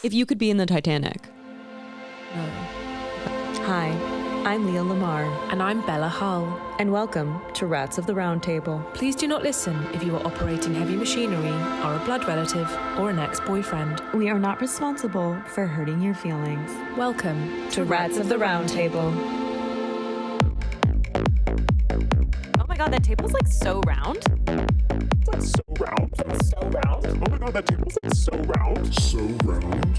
If you could be in the Titanic. No. Hi, I'm Leah Lamarr. And I'm Bella Hull. And welcome to Rats of the Roundtable. Please do not listen if you are operating heavy machinery, are a blood relative, or an ex-boyfriend. We are not responsible for hurting your feelings. Welcome to Rats of the Roundtable. Oh my god, that table's like so round. That's so round. That's so round. Oh my god, that table's like so round. So round.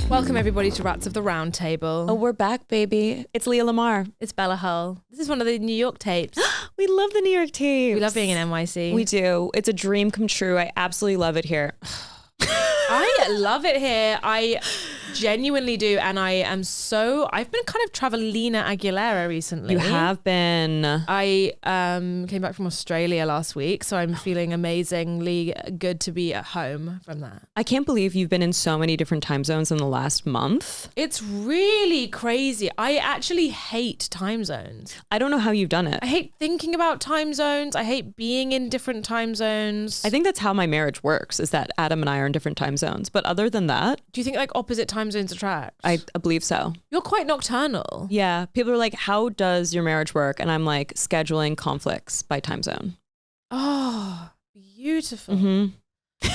Welcome everybody to Rats of the Roundtable. Oh, we're back, baby. It's Leah Lamarr. It's Bella Hull. This is one of the New York tapes. We love the New York tapes. We love being in NYC. We do. It's a dream come true. I absolutely love it here. I love it here. I genuinely do. And I've been kind of Travelina Aguilera recently. You have been. I came back from Australia last week, so I'm feeling amazingly good to be at home from that. I can't believe you've been in so many different time zones in the last month. It's really crazy. I actually hate time zones. I don't know how you've done it. I hate thinking about time zones. I hate being in different time zones. I think that's how my marriage works, is that Adam and I are in different time zones. But other than that... Do you think like opposite time zones attract? I believe so. You're quite nocturnal. Yeah. People are like, how does your marriage work? And I'm like, scheduling conflicts by time zone. Oh, beautiful. Mm-hmm.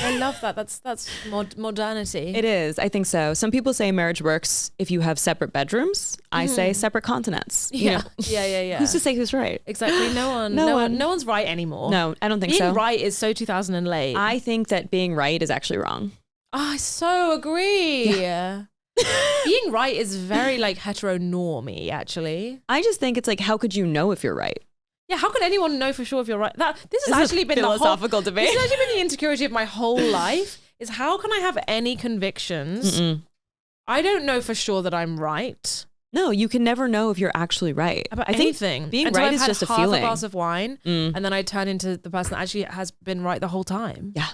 I love that. That's modernity. It is. I think so. Some people say marriage works if you have separate bedrooms. I say separate continents. You know? Yeah. Who's to say who's right? Exactly. No one's right anymore. No, I don't think being so. Being right is so 2000 and late. I think that being right is actually wrong. Oh, I so agree. Yeah. Being right is very like heteronormy, actually. I just think it's like, how could you know if you're right? Yeah, how could anyone know for sure if you're right? This has actually been philosophical debate. This has actually been the insecurity of my whole life. Is how can I have any convictions? I don't know for sure that I'm right. No, you can never know if you're actually right. About think being right is just a feeling. Half a glass of wine, and then I turn into the person that actually has been right the whole time. Yeah.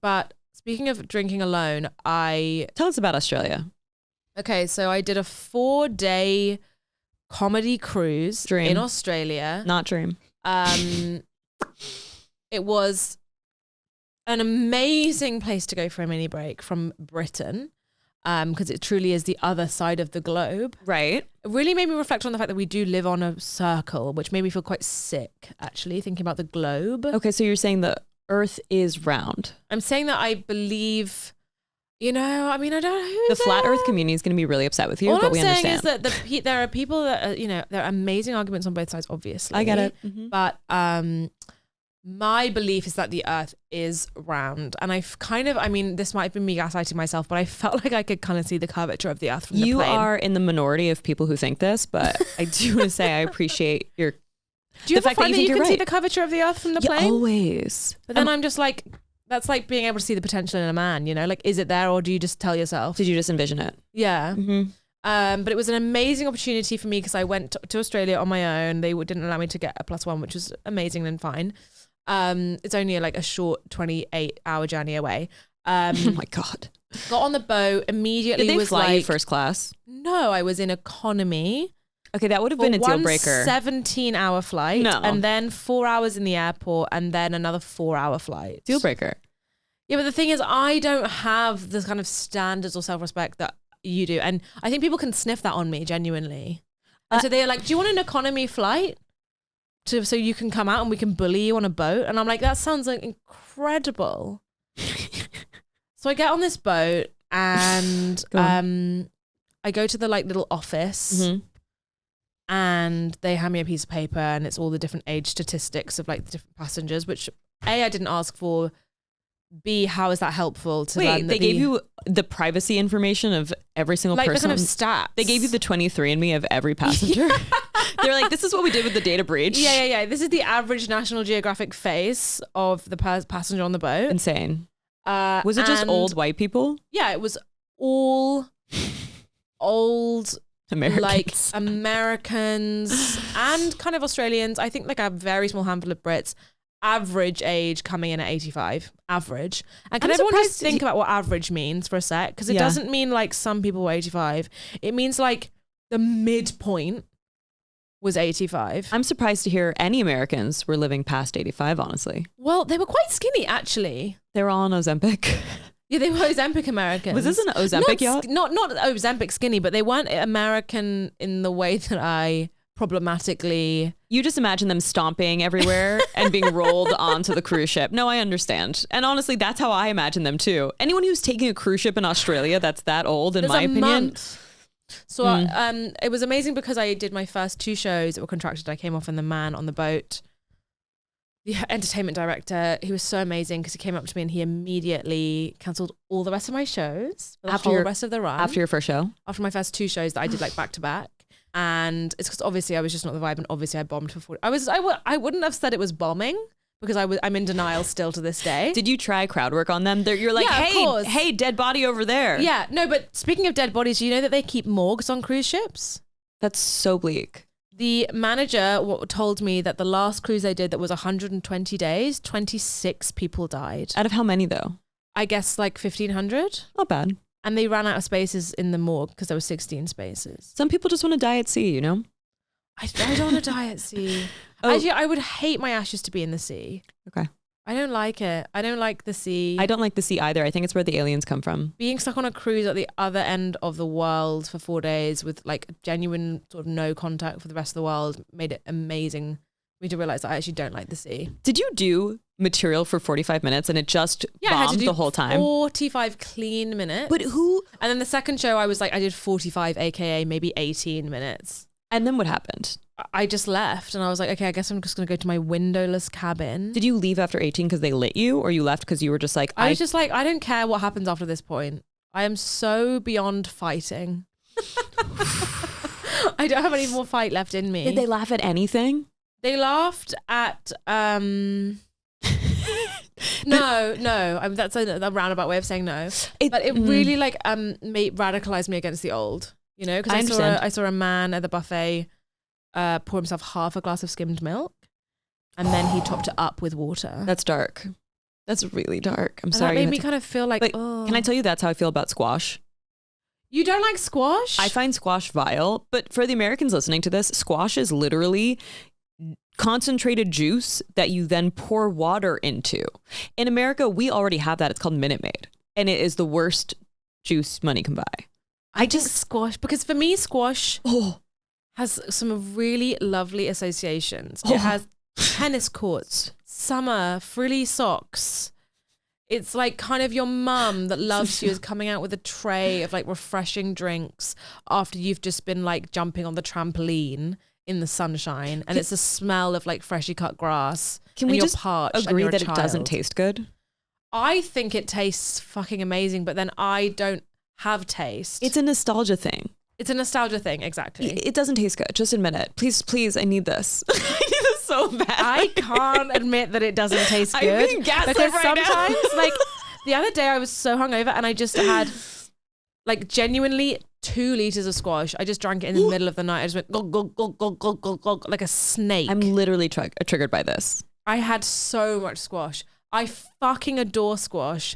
But speaking of drinking alone, tell us about Australia. Okay, so I did a 4-day comedy cruise in Australia. Not dream. It was an amazing place to go for a mini break from Britain, because it truly is the other side of the globe. Right. It really made me reflect on the fact that we do live on a circle, which made me feel quite sick, actually, thinking about the globe. Okay, so you're saying the Earth is round. I'm saying that I believe... I don't know. The flat Earth community is going to be really upset with you, but we understand. All I'm saying is that there are people that, there are amazing arguments on both sides, obviously. I get it. Mm-hmm. But my belief is that the Earth is round. And this might have been me gaslighting myself, but I felt like I could kind of see the curvature of the Earth from the plane. You are in the minority of people who think this, but I do want to say I appreciate your... Do you ever find that you can see right. the curvature of the Earth from the plane? Always. But then I'm just like... That's like being able to see the potential in a man, like, is it there or do you just tell yourself? Did you just envision it? Yeah. Mm-hmm. But it was an amazing opportunity for me because I went to Australia on my own. They didn't allow me to get a +1, which was amazing and fine. It's only like a short 28-hour journey away. Oh my God. Got on the boat immediately. Did they fly you first class? No, I was in economy. Okay, that would have been a deal breaker. 17-hour flight. No. And then 4 hours in the airport and then another 4-hour flight. Deal breaker. Yeah, but the thing is, I don't have the kind of standards or self-respect that you do. And I think people can sniff that on me, genuinely. And so they're like, do you want an economy flight? So you can come out and we can bully you on a boat? And I'm like, that sounds like incredible. So I get on this boat and I go to the like little office. Mm-hmm. And they hand me a piece of paper and it's all the different age statistics of like the different passengers, which A, I didn't ask for. B, how is that helpful to learn? They gave you the privacy information of every single person. Like the kind of stats. They gave you the 23andMe of every passenger. They're like, this is what we did with the data breach. Yeah. This is the average National Geographic face of the passenger on the boat. Insane. Was it just old white people? Yeah, it was all old... Americans. Like Americans and kind of Australians. I think like a very small handful of Brits. Average age coming in at 85. Average. And can everyone just think about what average means for a sec? Because it doesn't mean like some people were 85. It means like the midpoint was 85. I'm surprised to hear any Americans were living past 85, honestly. Well, they were quite skinny, actually. They were all on Ozempic. Yeah, they were Ozempic Americans. Was this an Ozempic yacht? Not Ozempic skinny, but they weren't American in the way that I problematically. You just imagine them stomping everywhere and being rolled onto the cruise ship. No, I understand. And honestly, that's how I imagine them too. Anyone who's taking a cruise ship in Australia that's that old, in my opinion. Month. So it was amazing because I did my first 2 shows that were contracted. I came off in The Man on the boat. The entertainment director, he was so amazing because he came up to me and he immediately cancelled all the rest of my shows for the rest of the run. After your first show? After my first 2 shows that I did like back to back. And it's because obviously I was just not the vibe, and obviously I bombed for 40. I wouldn't have said it was bombing because I'm in denial still to this day. Did you try crowd work on them? You're like, yeah, hey, dead body over there. Yeah, no, but speaking of dead bodies, do you know that they keep morgues on cruise ships? That's so bleak. The manager told me that the last cruise they did that was 120 days, 26 people died. Out of how many though? I guess like 1,500. Not bad. And they ran out of spaces in the morgue because there were 16 spaces. Some people just want to die at sea, you know? I don't want to die at sea. Actually, I would hate my ashes to be in the sea. Okay. I don't like it. I don't like the sea. I don't like the sea either. I think it's where the aliens come from. Being stuck on a cruise at the other end of the world for 4 days with like genuine sort of no contact for the rest of the world made it amazing for me to realize that I actually don't like the sea. Did you do material for 45 minutes and it just bombed I had to do the whole time? 45 clean minutes. But who? And then the second show I did 45, aka maybe 18 minutes. And then what happened? I just left and I was like, okay, I guess I'm just going to go to my windowless cabin. Did you leave after 18 because they lit you, or you left because you were just like... I was just like, I don't care what happens after this point. I am so beyond fighting. I don't have any more fight left in me. Did they laugh at anything? They laughed at... No. That's a roundabout way of saying no. But it really like radicalized me against the old, you know? Because I saw a man at the buffet pour himself half a glass of skimmed milk and then he topped it up with water. That's dark. That's really dark. I'm and sorry. That made me kind of feel like, oh. Can I tell you that's how I feel about squash? You don't like squash? I find squash vile, but for the Americans listening to this, squash is literally concentrated juice that you then pour water into. In America, we already have that. It's called Minute Maid, and it is the worst juice money can buy. I just squash, because for me, squash has some really lovely associations. It has tennis courts, summer, frilly socks. It's like kind of your mum that loves you is coming out with a tray of like refreshing drinks after you've just been like jumping on the trampoline in the sunshine, and it's a smell of like freshly cut grass. Can we just agree that it doesn't taste good? I think it tastes fucking amazing, but then I don't have taste. It's a nostalgia thing. It's a nostalgia thing, exactly. It doesn't taste good. Just admit it. Please, I need this. I need this so bad. I can't admit that it doesn't taste good. I'm being gaslit because right sometimes, now. like the other day I was so hungover and I just had like genuinely 2 liters of squash. I just drank it in the middle of the night. I just went gog, gog, gog, gog, gog, gog, gog, like a snake. I'm literally triggered by this. I had so much squash. I fucking adore squash.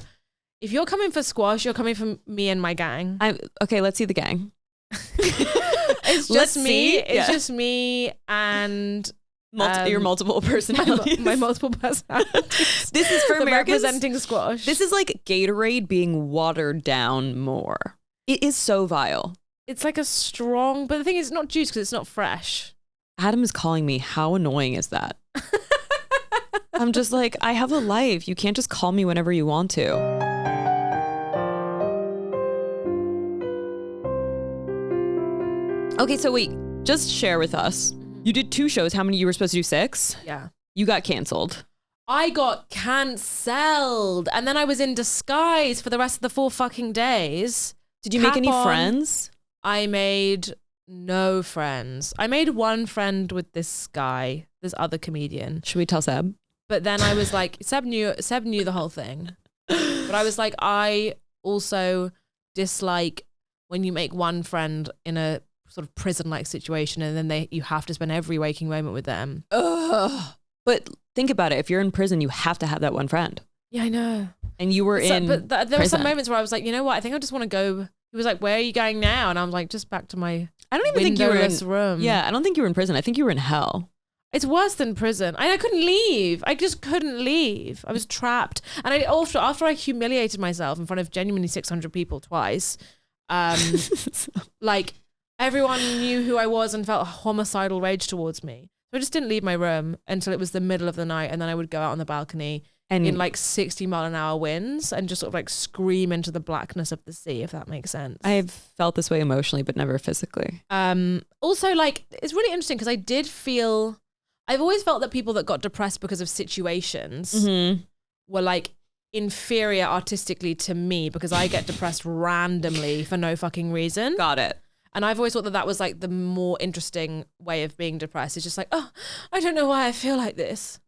If you're coming for squash, you're coming for me and my gang. Okay, let's see the gang. It's just me. It's just me and your multiple personalities. My multiple personalities. This is for Americans representing squash. This is like Gatorade being watered down more. It is so vile. It's like a strong, but the thing is, it's not juice because it's not fresh. Adam is calling me. How annoying is that? I'm just like, I have a life. You can't just call me whenever you want to. Okay, so wait, just share with us. You did 2 shows. How many? You were supposed to do 6? Yeah. You got canceled. I got cancelled. And then I was in disguise for the rest of the 4 fucking days. Did you make any friends? I made no friends. I made one friend with this guy, this other comedian. Should we tell Seb? But then I was like, Seb knew the whole thing. But I was like, I also dislike when you make one friend in a sort of prison-like situation and then you have to spend every waking moment with them. Ugh. But think about it. If you're in prison, you have to have that one friend. Yeah, I know. And you were But there were some moments where I was like, you know what? I think I just want to go. He was like, where are you going now? And I was like, just back to my I don't even think you were in room. Yeah, I don't think you were in prison. I think you were in hell. It's worse than prison. I couldn't leave. I just couldn't leave. I was trapped. And after I humiliated myself in front of genuinely 600 people twice, like everyone knew who I was and felt a homicidal rage towards me. So I just didn't leave my room until it was the middle of the night, and then I would go out on the balcony and in like 60-mile-an-hour winds and just sort of like scream into the blackness of the sea, if that makes sense. I've felt this way emotionally, but never physically. Also, like, it's really interesting because I've always felt that people that got depressed because of situations were like inferior artistically to me because I get depressed randomly for no fucking reason. Got it. And I've always thought that was like the more interesting way of being depressed. It's just like, oh, I don't know why I feel like this,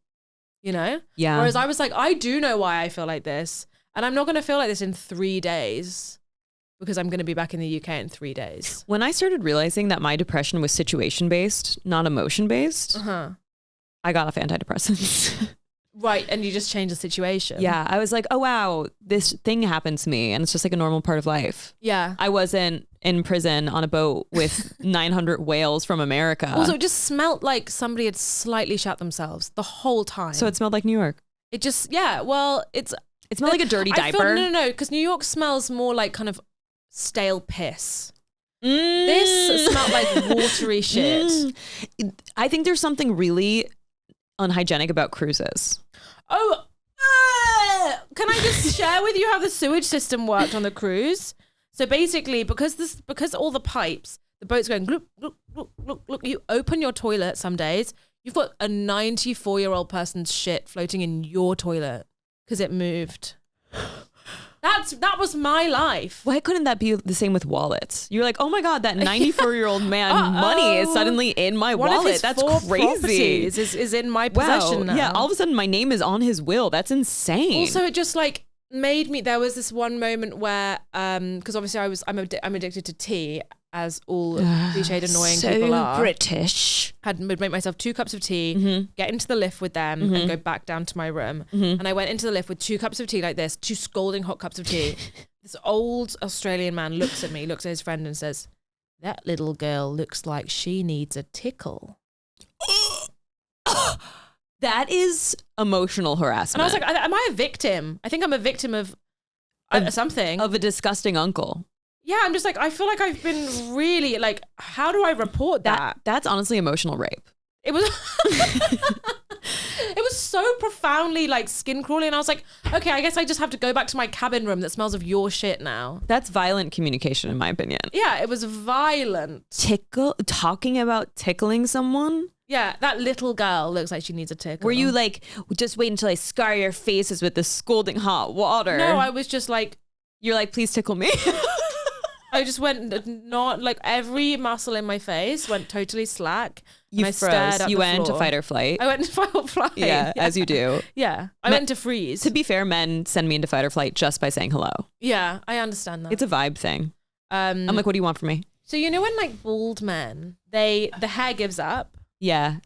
you know? Yeah. Whereas I was like, I do know why I feel like this. And I'm not going to feel like this in 3 days because I'm going to be back in the UK in 3 days. When I started realizing that my depression was situation-based, not emotion-based, I got off antidepressants. Right. And you just changed the situation. Yeah. I was like, oh, wow, this thing happened to me. And it's just like a normal part of life. Yeah. I wasn't in prison on a boat with 900 whales from America. Also, it just smelled like somebody had slightly shot themselves the whole time. So it smelled like New York. It just, yeah, well, it smelled like a dirty diaper. No, because New York smells more like kind of stale piss. This smelled like watery shit. I think there's something really unhygienic about cruises. Oh, can I just share with you how the sewage system worked on the cruise? So basically, because all the pipes, the boat's going gloop, gloop, gloop, gloop, gloop. You open your toilet some days, you've got a 94-year-old person's shit floating in your toilet because it moved. That was my life. Why couldn't that be the same with wallets? You're like, oh my God, that 94-year-old man money is suddenly in my wallet. That's crazy. Is in my possession now. Yeah, all of a sudden my name is on his will. That's insane. Also, it just like made me, there was this one moment where, because obviously I'm addicted to tea, as all cliched annoying people are. British. Would make myself 2 cups of tea, get into the lift with them and go back down to my room. And I went into the lift with 2 cups of tea like this, 2 scalding hot cups of tea. This old Australian man looks at me, looks at his friend and says, "That little girl looks like she needs a tickle." That is emotional harassment. And I was like, am I a victim? I think I'm a victim of something. Of a disgusting uncle. Yeah, I'm just like, I feel like I've been really like, how do I report that? That's honestly emotional rape. It was it was so profoundly like skin crawling, and I was like, okay, I guess I just have to go back to my cabin room that smells of your shit now. That's violent communication in my opinion. Yeah, it was violent. Talking about tickling someone? Yeah, that little girl looks like she needs a tickle. Were you like, just wait until I scar your faces with this scalding hot water? No, I was just like, you're like, please tickle me. I just went, not like every muscle in my face went totally slack. You froze. You went into fight or flight. I went into fight or flight. Yeah, as you do. Yeah, I went into freeze. To be fair, men send me into fight or flight just by saying hello. Yeah, I understand that. It's a vibe thing. I'm like, what do you want from me? So you know when like bald men, the hair gives up. Yeah.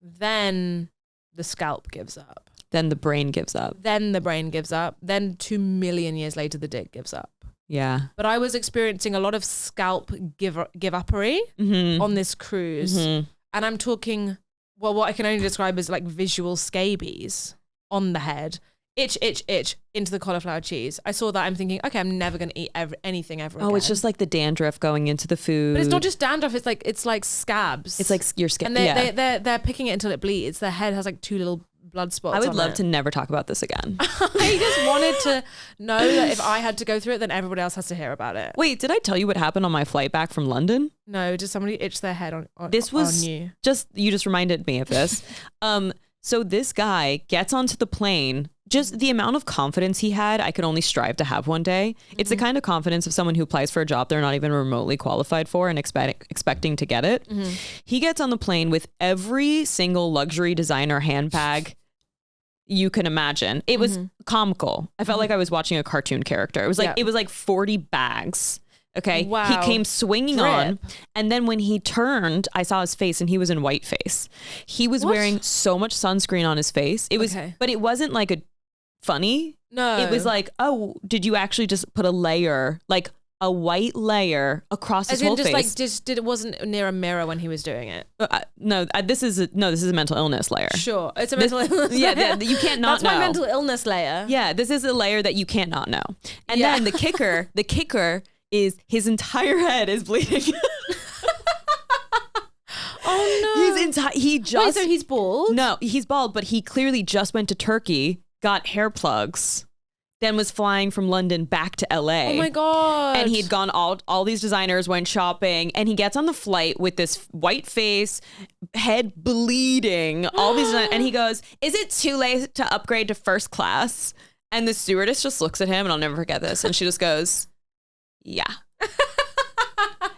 Then the scalp gives up. Then the brain gives up. Then the brain gives up. Then 2 million years later, the dick gives up. Yeah. But I was experiencing a lot of scalp give uppery on this cruise. And I'm talking, well, what I can only describe as like visual scabies on the head. Itch, itch, itch into the cauliflower cheese. I saw that. I'm thinking, okay, I'm never going to eat anything ever again. Oh, it's just like the dandruff going into the food. But it's not just dandruff. It's like scabs. It's like your skin. And they're picking it until it bleeds. Their head has like 2 little blood spots. I would love to never talk about this again. I just wanted to know that if I had to go through it, then everybody else has to hear about it. Wait, did I tell you what happened on my flight back from London? No, did somebody itch their head on this was on you? You just reminded me of this. So this guy gets onto the plane. Just the amount of confidence he had, I could only strive to have one day. It's the kind of confidence of someone who applies for a job they're not even remotely qualified for and expecting to get it. He gets on the plane with every single luxury designer handbag you can imagine. It was comical. I felt like I was watching a cartoon character. It was like 40 bags. Okay. Wow. He came swinging on. And then when he turned, I saw his face and he was in white face. He was wearing so much sunscreen on his face. It was, but it wasn't like a funny. No. It was like, oh, did you actually just put a layer, like a white layer across his As in whole just face. it wasn't near a mirror when he was doing it. This is a mental illness layer. Sure, it's a mental illness. Yeah, you can't not That's know. my mental illness layer. Yeah, this is a layer that you can't not know. And then the kicker is his entire head is bleeding. Oh no. Wait, so he's bald? No, he's bald, but he clearly just went to Turkey, got hair plugs, then was flying from London back to LA. Oh my God. And he'd gone all these designers, went shopping, and he gets on the flight with this white face, head bleeding, all these, and he goes, "Is it too late to upgrade to first class?" And the stewardess just looks at him, and I'll never forget this, and she just goes, "Yeah."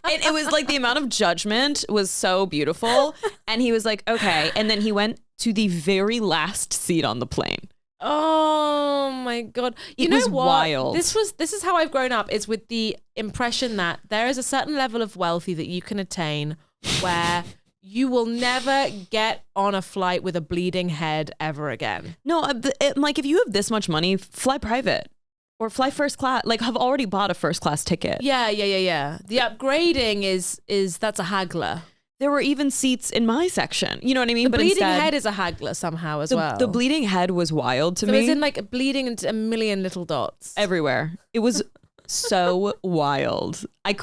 And it was like the amount of judgment was so beautiful. And he was like, okay. And then he went to the very last seat on the plane. Oh my God. You know was what? wild. This is how I've grown up, is with the impression that there is a certain level of wealthy that you can attain where you will never get on a flight with a bleeding head ever again. No, like if you have this much money, fly private. Or fly first class, like have already bought a first class ticket. Yeah. The upgrading is that's a haggler. There were even seats in my section. You know what I mean? The bleeding head is a haggler somehow as well. The bleeding head was wild to me. So it's in like bleeding into a million little dots. Everywhere. It was so wild. I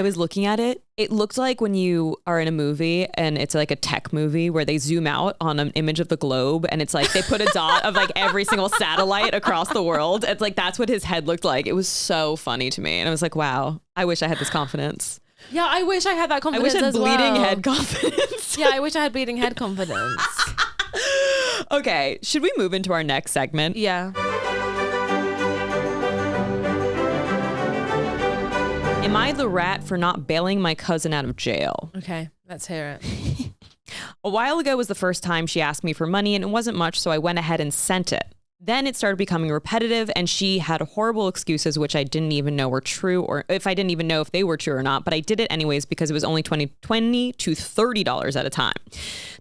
was looking at it. It looked like when you are in a movie and it's like a tech movie where they zoom out on an image of the globe and it's like they put a dot of like every single satellite across the world. It's like that's what his head looked like. It was so funny to me. And I was like, wow, I wish I had this confidence. Yeah, I wish I had that confidence. I wish I had as bleeding well. head confidence. Yeah, I wish I had bleeding head confidence. Okay, should we move into our next segment? Yeah. Am I the rat for not bailing my cousin out of jail? Okay, let's hear it. A while ago was the first time she asked me for money, and it wasn't much, so I went ahead and sent it. Then it started becoming repetitive, and she had horrible excuses, which I didn't even know were true, or if I didn't even know if they were true or not, but I did it anyways because it was only $20 to $30 at a time.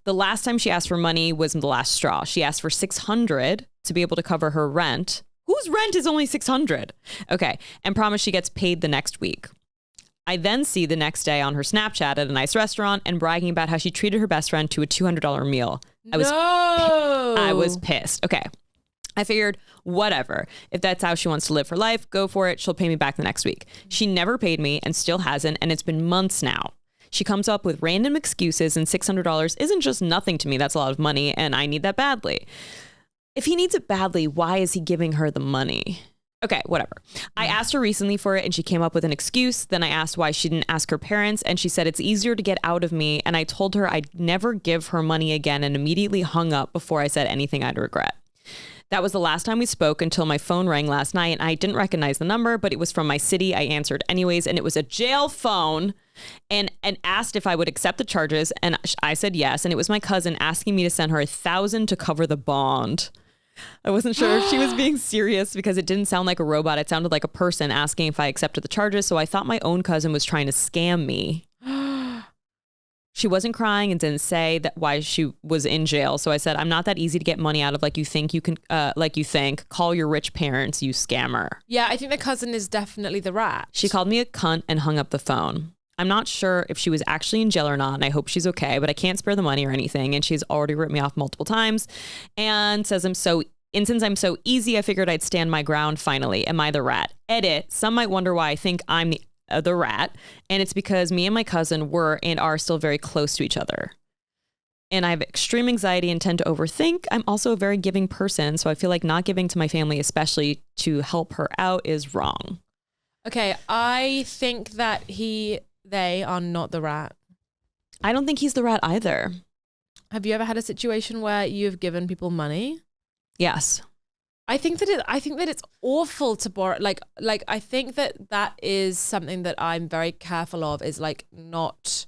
The last time she asked for money was the last straw. She asked for $600 to be able to cover her rent. Whose rent is only $600? Okay, and promised she gets paid the next week. I then see the next day on her Snapchat at a nice restaurant and bragging about how she treated her best friend to a $200 meal. I was pissed. Okay. I figured, whatever. If that's how she wants to live her life, go for it. She'll pay me back the next week. She never paid me and still hasn't, and it's been months now. She comes up with random excuses, and $600 isn't just nothing to me. That's a lot of money, and I need that badly. If he needs it badly, why is he giving her the money? Okay, whatever. I asked her recently for it and she came up with an excuse. Then I asked why she didn't ask her parents and she said it's easier to get out of me. And I told her I'd never give her money again and immediately hung up before I said anything I'd regret. That was the last time we spoke until my phone rang last night. And I didn't recognize the number, but it was from my city. I answered anyways, and it was a jail phone and asked if I would accept the charges. And I said yes. And it was my cousin asking me to send her $1,000 to cover the bond. I wasn't sure if she was being serious because it didn't sound like a robot. It sounded like a person asking if I accepted the charges. So I thought my own cousin was trying to scam me. She wasn't crying and didn't say that why she was in jail. So I said, I'm not that easy to get money out of like you think you can, Call your rich parents, you scammer. Yeah, I think the cousin is definitely the rat. She called me a cunt and hung up the phone. I'm not sure if she was actually in jail or not, and I hope she's okay, but I can't spare the money or anything. And she's already ripped me off multiple times and says since I'm so easy, I figured I'd stand my ground finally. Am I the rat? Edit. Some might wonder why I think I'm the rat, and it's because me and my cousin were and are still very close to each other. And I have extreme anxiety and tend to overthink. I'm also a very giving person, so I feel like not giving to my family, especially to help her out, is wrong. Okay, I think that they are not the rat. I don't think he's the rat either. Have you ever had a situation where you've given people money? Yes. I think that it's awful to borrow. Like I think that is something that I'm very careful of, is like not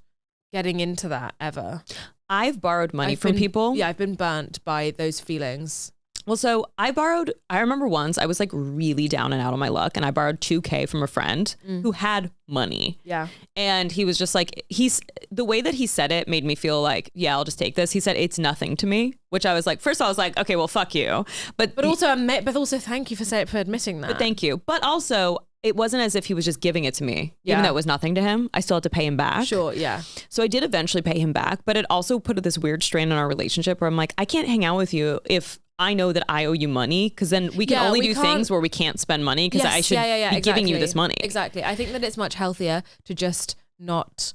getting into that ever. I've borrowed money from people. Yeah, I've been burnt by those feelings. Well, so I remember once I was like really down and out on my luck and I borrowed $2,000 from a friend who had money. Yeah. And he was just like, the way that he said it made me feel like, yeah, I'll just take this. He said, it's nothing to me, which I was like, first I was like, okay, well, fuck you. But also thank you for admitting that. But thank you. But also it wasn't as if he was just giving it to me, Yeah. even though it was nothing to him. I still had to pay him back. Sure, yeah. So I did eventually pay him back, but it also put this weird strain on our relationship where I'm like, I can't hang out with you if I know that I owe you money, because then we can only do things where we can't spend money because I should be giving you this money. Exactly. I think that it's much healthier to just not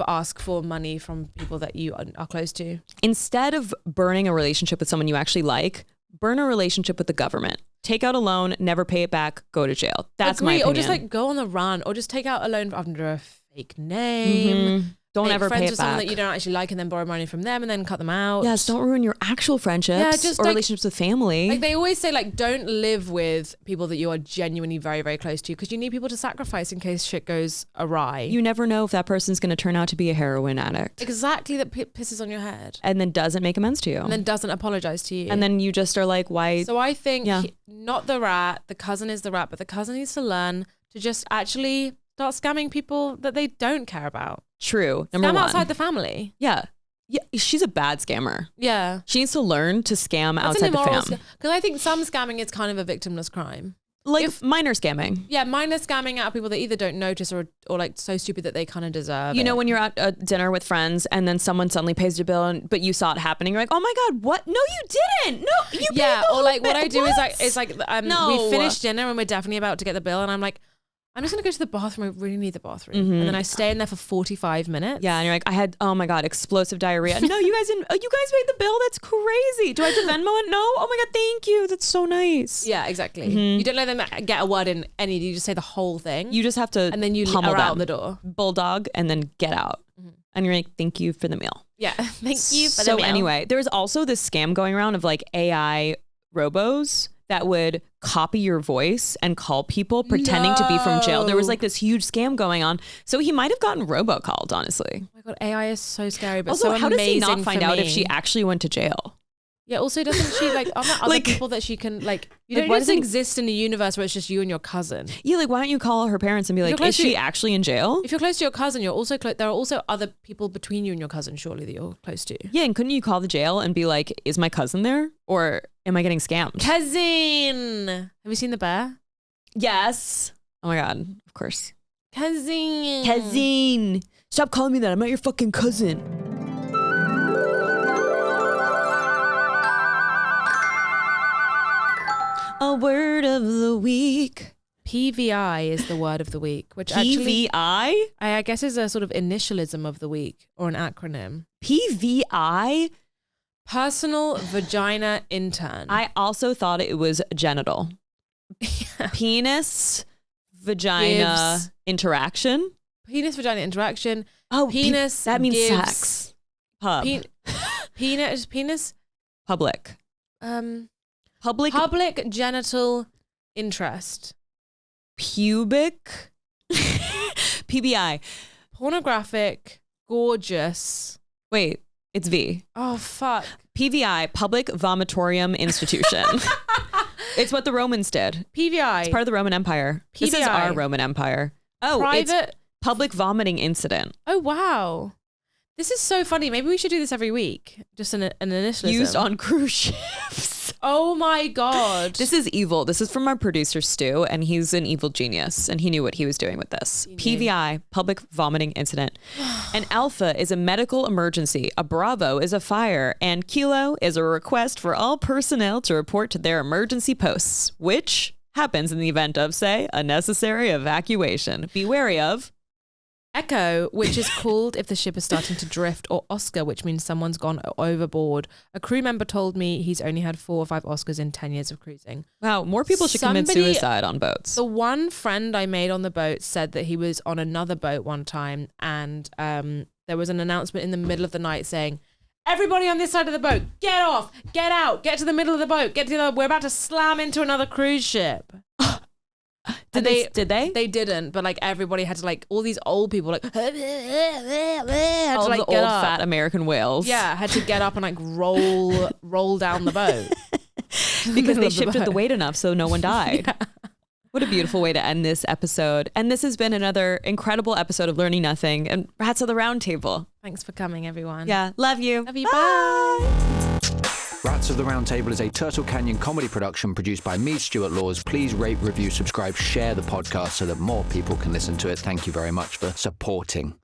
ask for money from people that you are close to. Instead of burning a relationship with someone you actually like, burn a relationship with the government. Take out a loan, never pay it back, go to jail. That's my opinion. Or just like go on the run, or just take out a loan under a fake name. Don't Make ever friends pay it with someone back. that you don't actually like, and then borrow money from them and then cut them out. Yes, don't ruin your actual friendships or like, relationships with family. Like they always say, like, don't live with people that you are genuinely very, very close to, because you need people to sacrifice in case shit goes awry. You never know if that person's going to turn out to be a heroin addict. Exactly, that pisses on your head. And then doesn't make amends to you. And then doesn't apologize to you. And then you just are like, why? So I think not the rat, the cousin is the rat, but the cousin needs to learn to just actually start scamming people that they don't care about. True. Number Scam one. outside the family. Yeah. Yeah. She's a bad scammer. Yeah. She needs to learn to scam That's outside the fam. Because I think some scamming is kind of a victimless crime. Like minor scamming. Yeah, minor scamming out of people that either don't notice or like so stupid that they kind of deserve You it. know, when you're at a dinner with friends and then someone suddenly pays your bill, but you saw it happening, you're like, oh my God, what? No, you didn't. No, you paid the or whole like what bit. I do is like No. we finished dinner and we're definitely about to get the bill, and I'm like, I'm just gonna go to the bathroom. I really need the bathroom, and then I stay in there for 45 minutes. Yeah, and you're like, I had, oh my God, explosive diarrhea. No, you guys didn't. Oh, you guys paid the bill. That's crazy. Do I have to Venmo it? No. Oh my God, thank you. That's so nice. Yeah, exactly. You don't let them get a word in any. You just say the whole thing. You just have to, and then you pummel are them, out the door, bulldog, and then get out. And you're like, thank you for the meal. Yeah, thank you for the So meal. anyway, there's also this scam going around of like AI robos that would copy your voice and call people pretending to be from jail. There was like this huge scam going on. So he might have gotten robocalled, honestly. Oh my God, AI is so scary, but Also, so how does he not amazing find for out me. if she actually went to jail? Yeah, also doesn't she like, are there other Like- people that she can like, you Like, don't why just doesn't- exist in a universe where it's just you and your cousin. Yeah, like why don't you call her parents and be If like, you're close is she to- actually in jail? If you're close to your cousin, you're also close. There are also other people between you and your cousin, surely, that you're close to. Yeah, and couldn't you call the jail and be like, is my cousin there? Or am I getting scammed? Cousin! Have you seen The Bear? Yes. Oh my God, of course. Cousin! Cousin. Stop calling me that. I'm not your fucking cousin. A word of the week. PVI is the word of the week, which actually, PVI? I guess is a sort of initialism of the week, or an acronym. PVI? Personal Vagina Intern. I also thought it was genital. Penis, vagina, Gives. interaction. Penis vagina interaction. Oh, Penis that means gives- sex. Pub. Penis. Public. Public. Public genital interest. Pubic. PBI. Pornographic. Gorgeous. Wait, it's V. Oh fuck. PVI, Public Vomitorium Institution. It's what the Romans did. PVI. It's part of the Roman Empire. This is PVI. our Roman Empire. Oh, it's Private. Public Vomiting Incident. Oh wow. This is so funny. Maybe we should do this every week. Just an initialism. Used on cruise ships. Oh my God. This is evil. This is from our producer, Stu, and he's an evil genius, and he knew what he was doing with this. PVI, Public Vomiting Incident. An Alpha is a medical emergency. A Bravo is a fire. And Kilo is a request for all personnel to report to their emergency posts, which happens in the event of, say, a necessary evacuation. Be wary of Echo, which is called if the ship is starting to drift, or Oscar, which means someone's gone overboard. A crew member told me he's only had 4 or 5 Oscars in 10 years of cruising. Wow, more people should commit Somebody- suicide on boats. The one friend I made on the boat said that he was on another boat one time, and there was an announcement in the middle of the night saying, everybody on this side of the boat, get off, get out, get to the middle of the boat, we're about to slam into another cruise ship. Did they? They didn't, but like everybody had to, like, all these old people like had All to like the get old up. fat American whales. Yeah, had to get up and like roll down the boat. Because they of the shifted the boat. weight enough so no one died. What a beautiful way to end this episode. And this has been another incredible episode of Learning Nothing and Rats of the Roundtable. Thanks for coming, everyone. Yeah, love you. Love you. Bye. Rats podcast of The Roundtable is a Turtle Canyon comedy production produced by me, Stuart Laws. Please rate, review, subscribe, share the podcast so that more people can listen to it. Thank you very much for supporting